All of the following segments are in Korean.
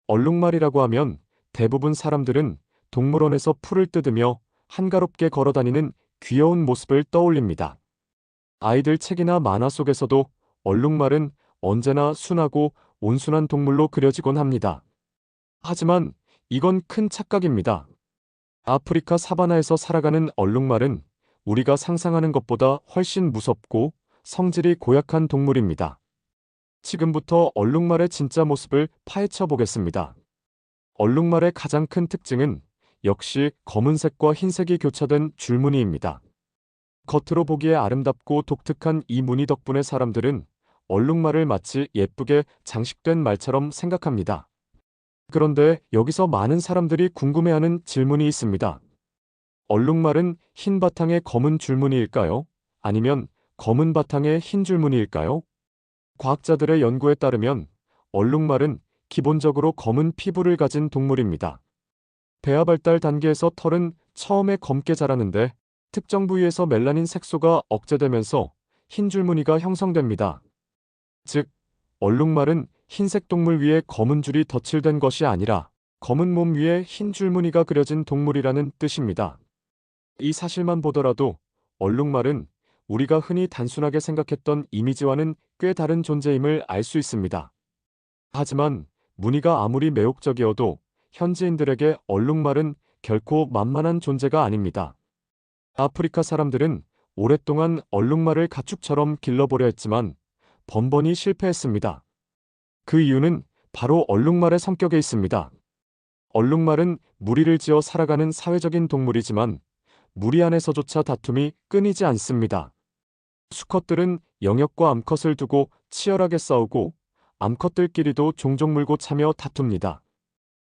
얼룩말이라고 하면 대부분 사람들은 동물원에서 풀을 뜯으며 한가롭게 걸어다니는 귀여운 모습을 떠올립니다. 아이들 책이나 만화 속에서도 얼룩말은 언제나 순하고 온순한 동물로 그려지곤 합니다. 하지만 이건 큰 착각입니다. 아프리카 사바나에서 살아가는 얼룩말은 우리가 상상하는 것보다 훨씬 무섭고 성질이 고약한 동물입니다. 지금부터 얼룩말의 진짜 모습을 파헤쳐 보겠습니다. 얼룩말의 가장 큰 특징은 역시 검은색과 흰색이 교차된 줄무늬입니다. 겉으로 보기에 아름답고 독특한 이 무늬 덕분에 사람들은 얼룩말을 마치 예쁘게 장식된 말처럼 생각합니다. 그런데 여기서 많은 사람들이 궁금해하는 질문이 있습니다. 얼룩말은 흰 바탕에 검은 줄무늬일까요? 아니면 검은 바탕에 흰 줄무늬일까요? 과학자들의 연구에 따르면 얼룩말은 기본적으로 검은 피부를 가진 동물입니다. 배아 발달 단계에서 털은 처음에 검게 자라는데 특정 부위에서 멜라닌 색소가 억제되면서 흰 줄무늬가 형성됩니다. 즉, 얼룩말은 흰색 동물 위에 검은 줄이 덧칠된 것이 아니라 검은 몸 위에 흰 줄무늬가 그려진 동물이라는 뜻입니다. 이 사실만 보더라도 얼룩말은 우리가 흔히 단순하게 생각했던 이미지와는 꽤 다른 존재임을 알 수 있습니다. 하지만 무늬가 아무리 매혹적이어도 현지인들에게 얼룩말은 결코 만만한 존재가 아닙니다. 아프리카 사람들은 오랫동안 얼룩말을 가축처럼 길러보려 했지만 번번이 실패했습니다. 그 이유는 바로 얼룩말의 성격에 있습니다. 얼룩말은 무리를 지어 살아가는 사회적인 동물이지만 무리 안에서조차 다툼이 끊이지 않습니다. 수컷들은 영역과 암컷을 두고 치열하게 싸우고 암컷들끼리도 종종 물고 차며 다툽니다.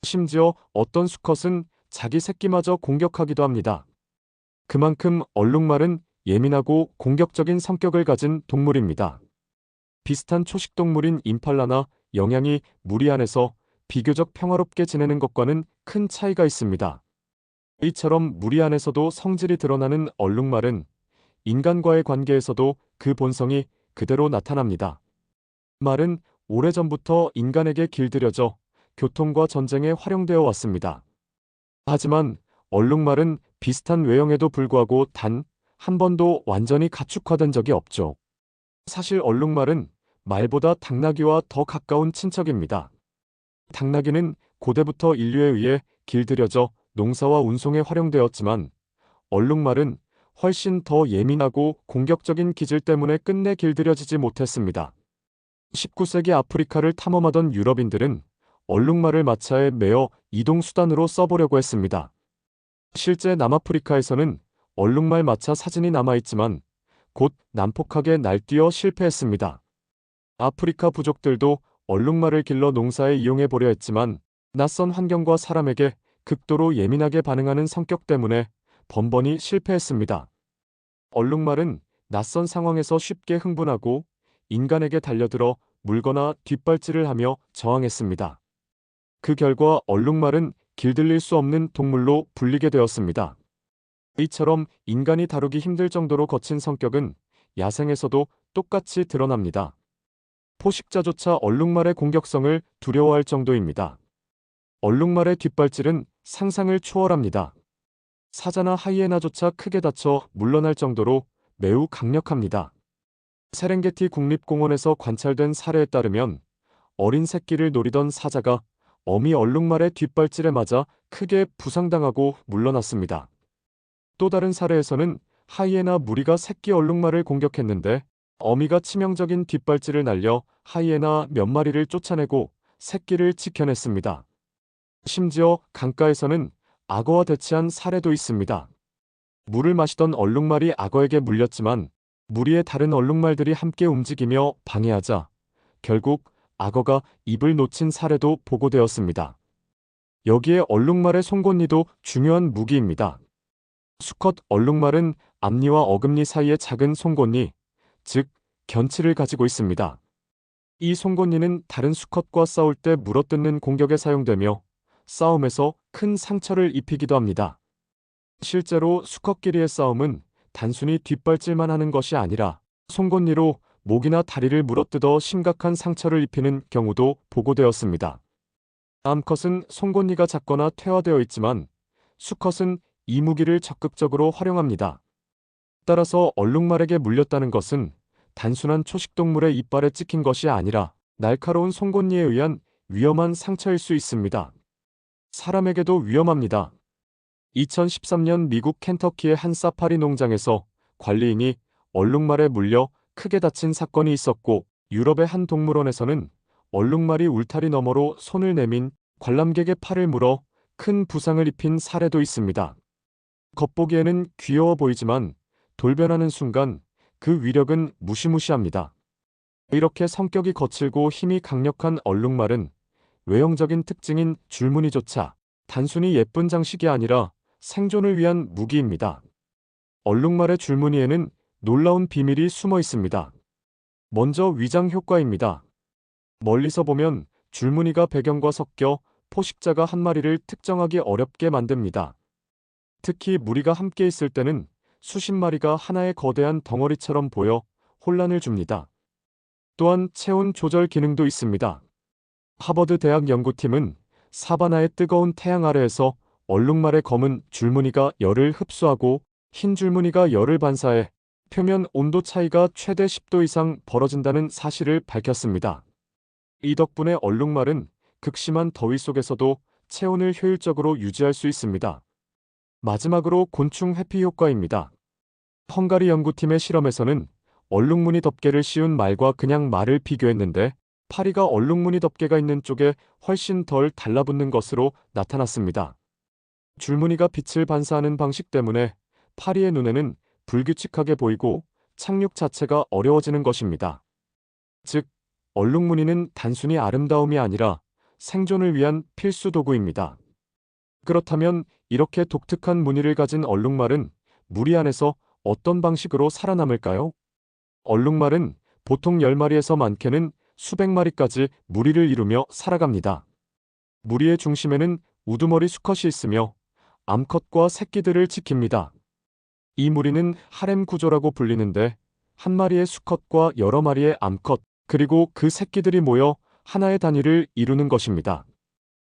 심지어 어떤 수컷은 자기 새끼마저 공격하기도 합니다. 그만큼 얼룩말은 예민하고 공격적인 성격을 가진 동물입니다. 비슷한 초식동물인 임팔라나 영양이 무리 안에서 비교적 평화롭게 지내는 것과는 큰 차이가 있습니다. 이처럼 무리 안에서도 성질이 드러나는 얼룩말은 인간과의 관계에서도 그 본성이 그대로 나타납니다. 말은 오래전부터 인간에게 길들여져 교통과 전쟁에 활용되어 왔습니다. 하지만 얼룩말은 비슷한 외형에도 불구하고 단 한 번도 완전히 가축화된 적이 없죠. 사실 얼룩말은 말보다 당나귀와 더 가까운 친척입니다. 당나귀는 고대부터 인류에 의해 길들여져 농사와 운송에 활용되었지만 얼룩말은 훨씬 더 예민하고 공격적인 기질 때문에 끝내 길들여지지 못했습니다. 19세기 아프리카를 탐험하던 유럽인들은 얼룩말을 마차에 매어 이동수단으로 써보려고 했습니다. 실제 남아프리카에서는 얼룩말 마차 사진이 남아있지만 곧 난폭하게 날뛰어 실패했습니다. 아프리카 부족들도 얼룩말을 길러 농사에 이용해 보려 했지만 낯선 환경과 사람에게 극도로 예민하게 반응하는 성격 때문에 번번이 실패했습니다. 얼룩말은 낯선 상황에서 쉽게 흥분하고 인간에게 달려들어 물거나 뒷발질을 하며 저항했습니다. 그 결과 얼룩말은 길들일 수 없는 동물로 불리게 되었습니다. 이처럼 인간이 다루기 힘들 정도로 거친 성격은 야생에서도 똑같이 드러납니다. 포식자조차 얼룩말의 공격성을 두려워할 정도입니다. 얼룩말의 뒷발질은 상상을 초월합니다. 사자나 하이에나조차 크게 다쳐 물러날 정도로 매우 강력합니다. 세렝게티 국립공원에서 관찰된 사례에 따르면 어린 새끼를 노리던 사자가 어미 얼룩말의 뒷발질에 맞아 크게 부상당하고 물러났습니다. 또 다른 사례에서는 하이에나 무리가 새끼 얼룩말을 공격했는데 어미가 치명적인 뒷발질을 날려 하이에나 몇 마리를 쫓아내고 새끼를 지켜냈습니다. 심지어 강가에서는 악어와 대치한 사례도 있습니다. 물을 마시던 얼룩말이 악어에게 물렸지만 무리의 다른 얼룩말들이 함께 움직이며 방해하자 결국 악어가 입을 놓친 사례도 보고되었습니다. 여기에 얼룩말의 송곳니도 중요한 무기입니다. 수컷 얼룩말은 앞니와 어금니 사이에 작은 송곳니, 즉 견치를 가지고 있습니다. 이 송곳니는 다른 수컷과 싸울 때 물어뜯는 공격에 사용되며 싸움에서 큰 상처를 입히기도 합니다. 실제로 수컷끼리의 싸움은 단순히 뒷발질만 하는 것이 아니라 송곳니로 목이나 다리를 물어뜯어 심각한 상처를 입히는 경우도 보고되었습니다. 암컷은 송곳니가 작거나 퇴화되어 있지만 수컷은 이 무기를 적극적으로 활용합니다. 따라서 얼룩말에게 물렸다는 것은 단순한 초식동물의 이빨에 찍힌 것이 아니라 날카로운 송곳니에 의한 위험한 상처일 수 있습니다. 사람에게도 위험합니다. 2013년 미국 켄터키의 한 사파리 농장에서 관리인이 얼룩말에 물려 크게 다친 사건이 있었고, 유럽의 한 동물원에서는 얼룩말이 울타리 너머로 손을 내민 관람객의 팔을 물어 큰 부상을 입힌 사례도 있습니다. 겉보기에는 귀여워 보이지만 돌변하는 순간 그 위력은 무시무시합니다. 이렇게 성격이 거칠고 힘이 강력한 얼룩말은 외형적인 특징인 줄무늬조차 단순히 예쁜 장식이 아니라 생존을 위한 무기입니다. 얼룩말의 줄무늬에는 놀라운 비밀이 숨어 있습니다. 먼저 위장 효과입니다. 멀리서 보면 줄무늬가 배경과 섞여 포식자가 한 마리를 특정하기 어렵게 만듭니다. 특히 무리가 함께 있을 때는 수십 마리가 하나의 거대한 덩어리처럼 보여 혼란을 줍니다. 또한 체온 조절 기능도 있습니다. 하버드 대학 연구팀은 사바나의 뜨거운 태양 아래에서 얼룩말의 검은 줄무늬가 열을 흡수하고 흰 줄무늬가 열을 반사해 표면 온도 차이가 최대 10도 이상 벌어진다는 사실을 밝혔습니다. 이 덕분에 얼룩말은 극심한 더위 속에서도 체온을 효율적으로 유지할 수 있습니다. 마지막으로 곤충 회피 효과입니다. 헝가리 연구팀의 실험에서는 얼룩무늬 덮개를 씌운 말과 그냥 말을 비교했는데 파리가 얼룩무늬 덮개가 있는 쪽에 훨씬 덜 달라붙는 것으로 나타났습니다. 줄무늬가 빛을 반사하는 방식 때문에 파리의 눈에는 불규칙하게 보이고 착륙 자체가 어려워지는 것입니다. 즉, 얼룩무늬는 단순히 아름다움이 아니라 생존을 위한 필수 도구입니다. 그렇다면 이렇게 독특한 무늬를 가진 얼룩말은 무리 안에서 어떤 방식으로 살아남을까요? 얼룩말은 보통 10마리에서 많게는 수백 마리까지 무리를 이루며 살아갑니다. 무리의 중심에는 우두머리 수컷이 있으며 암컷과 새끼들을 지킵니다. 이 무리는 하렘 구조라고 불리는데 한 마리의 수컷과 여러 마리의 암컷, 그리고 그 새끼들이 모여 하나의 단위를 이루는 것입니다.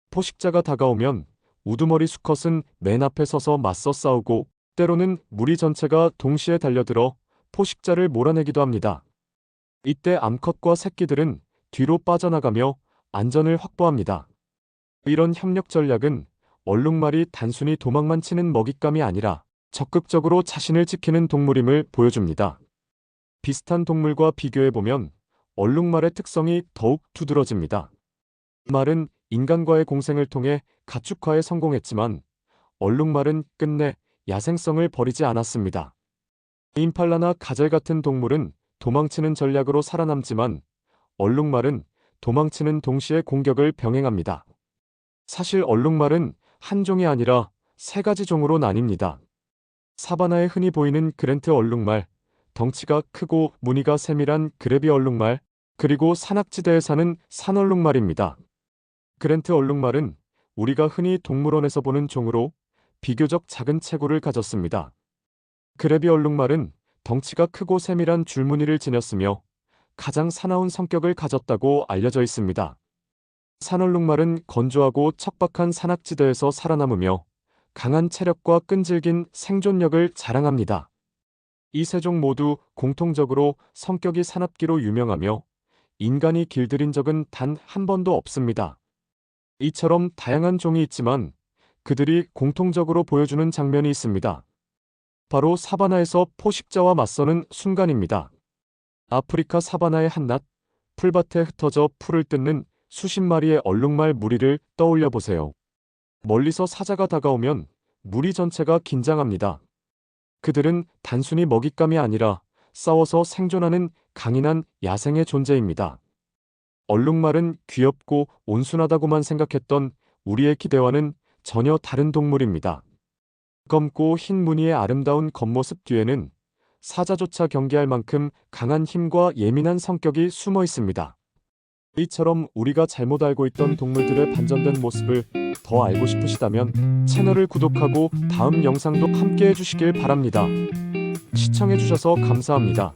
포식자가 다가오면 우두머리 수컷은 맨 앞에 서서 맞서 싸우고 때로는 무리 전체가 동시에 달려들어 포식자를 몰아내기도 합니다. 이때 암컷과 새끼들은 뒤로 빠져나가며 안전을 확보합니다. 이런 협력 전략은 얼룩말이 단순히 도망만 치는 먹잇감이 아니라 적극적으로 자신을 지키는 동물임을 보여줍니다. 비슷한 동물과 비교해보면 얼룩말의 특성이 더욱 두드러집니다. 말은 인간과의 공생을 통해 가축화에 성공했지만 얼룩말은 끝내 야생성을 버리지 않았습니다. 임팔라나 가젤 같은 동물은 도망치는 전략으로 살아남지만 얼룩말은 도망치는 동시에 공격을 병행합니다. 사실 얼룩말은 한 종이 아니라 세 가지 종으로 나뉩니다. 사바나에 흔히 보이는 그랜트 얼룩말, 덩치가 크고 무늬가 세밀한 그래비 얼룩말, 그리고 산악지대에 사는 산얼룩말입니다. 그랜트 얼룩말은 우리가 흔히 동물원에서 보는 종으로 비교적 작은 체구를 가졌습니다. 그래비 얼룩말은 덩치가 크고 세밀한 줄무늬를 지녔으며 가장 사나운 성격을 가졌다고 알려져 있습니다. 산얼룩말은 건조하고 척박한 산악지대에서 살아남으며 강한 체력과 끈질긴 생존력을 자랑합니다. 이 세 종 모두 공통적으로 성격이 사납기로 유명하며 인간이 길들인 적은 단 한 번도 없습니다. 이처럼 다양한 종이 있지만 그들이 공통적으로 보여주는 장면이 있습니다. 바로 사바나에서 포식자와 맞서는 순간입니다. 아프리카 사바나의 한낮, 풀밭에 흩어져 풀을 뜯는 수십 마리의 얼룩말 무리를 떠올려 보세요. 멀리서 사자가 다가오면 무리 전체가 긴장합니다. 그들은 단순히 먹잇감이 아니라 싸워서 생존하는 강인한 야생의 존재입니다. 얼룩말은 귀엽고 온순하다고만 생각했던 우리의 기대와는 전혀 다른 동물입니다. 검고 흰 무늬의 아름다운 겉모습 뒤에는 사자조차 경계할 만큼 강한 힘과 예민한 성격이 숨어 있습니다. 이처럼 우리가 잘못 알고 있던 동물들의 반전된 모습을 더 알고 싶으시다면 채널을 구독하고 다음 영상도 함께 해주시길 바랍니다. 시청해주셔서 감사합니다.